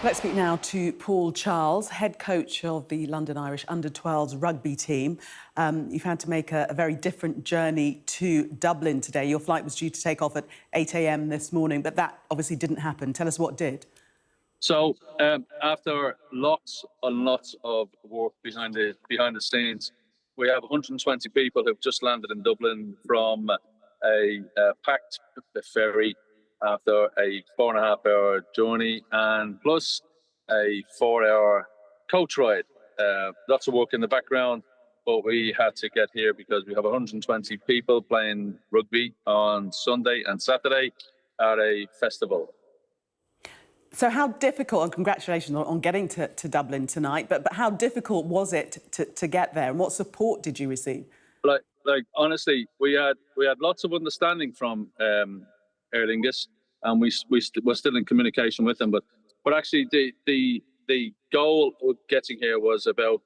Let's speak now to Paul Charles, head coach of the London Irish under-12s rugby team. You've had to make a very different journey to Dublin today. Your flight was due to take off at 8 a.m. this morning, but that obviously didn't happen. Tell us what did. So after lots and lots of work behind the scenes, we have 120 people who've just landed in Dublin from a packed ferry after a 4.5-hour journey and plus a 4-hour coach ride. Lots of work in the background, but we had to get here because we have 120 people playing rugby on Sunday and Saturday at a festival. So how difficult, and congratulations on getting to Dublin tonight, but how difficult was it to get there, and what support did you receive? Like honestly, we had lots of understanding from Aer Lingus, and we're still in communication with them. But actually, the goal of getting here was about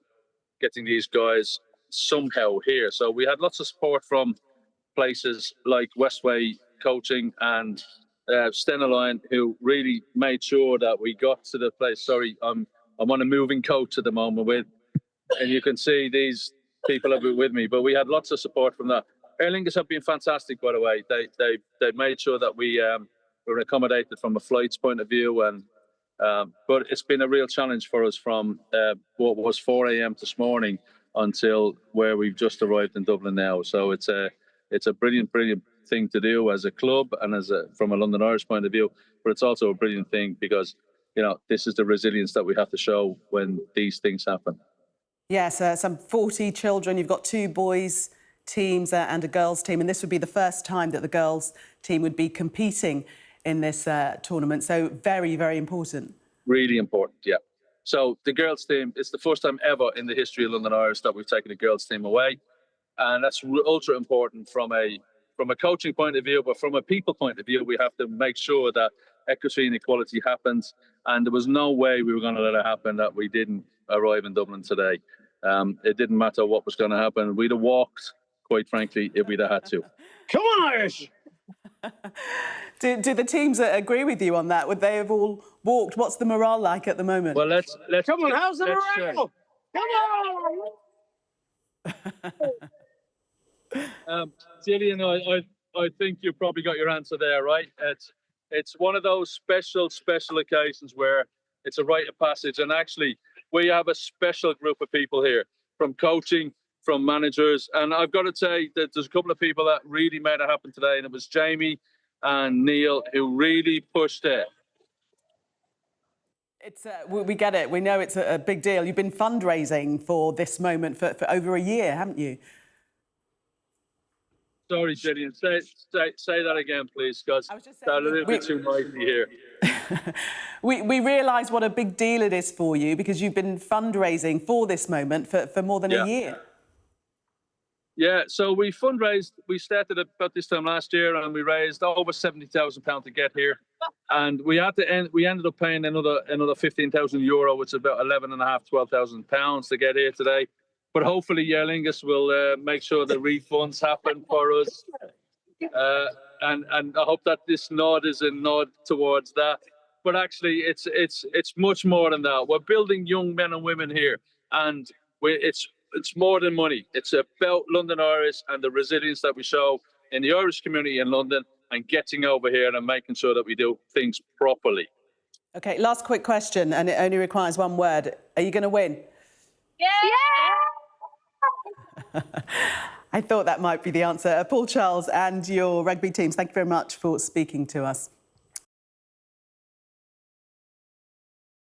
getting these guys somehow here. So we had lots of support from places like Westway Coaching and Stenaline, who really made sure that we got to the place. Sorry, I'm on a moving coach at the moment and you can see these people have been with me, but we had lots of support from that. Aer Lingus have been fantastic, by the way. They made sure that we were accommodated from a flights point of view, and but it's been a real challenge for us from what was 4 a.m. this morning until where we've just arrived in Dublin now. So it's a brilliant thing to do as a club and from a London Irish point of view, but it's also a brilliant thing because this is the resilience that we have to show when these things happen. Yes, some 40 children. You've got 2 boys teams and a girls team, and this would be the first time that the girls team would be competing in this tournament. So very, very important. Really important, yeah. So the girls team, it's the first time ever in the history of London Irish that we've taken a girls team away, and that's ultra important from a coaching point of view, but from a people point of view, we have to make sure that equity and equality happens. And there was no way we were going to let it happen that we didn't arrive in Dublin today. It didn't matter what was going to happen. We'd have walked, quite frankly, if we'd have had to. Come on, Irish! Do the teams agree with you on that? Would they have all walked? What's the morale like at the moment? Well, let's come on. How's the morale? Come on! Gillian, I think you probably got your answer there, right? It's one of those special occasions where it's a rite of passage, and actually we have a special group of people here, from coaching, from managers, and I've got to say that there's a couple of people that really made it happen today, and it was Jamie and Neil who really pushed it. We get it. We know it's a big deal. You've been fundraising for this moment for over a year, haven't you? Sorry, Gillian. Say that again, please, because that's a little bit too noisy here. we realise what a big deal it is for you because you've been fundraising for this moment for more than a year. Yeah, so we fundraised. We started about this time last year, and we raised over £70,000 to get here, and we ended up paying another €15,000, which is about £11,500–12,000 to get here today. But hopefully, Aer Lingus will make sure the refunds happen for us, and I hope that this nod is a nod towards that. But actually, it's much more than that. We're building young men and women here, and it's more than money. It's about London Irish and the resilience that we show in the Irish community in London, and getting over here and making sure that we do things properly. Okay, last quick question, and it only requires one word. Are you going to win? Yeah! I thought that might be the answer. Paul Charles and your rugby teams, thank you very much for speaking to us.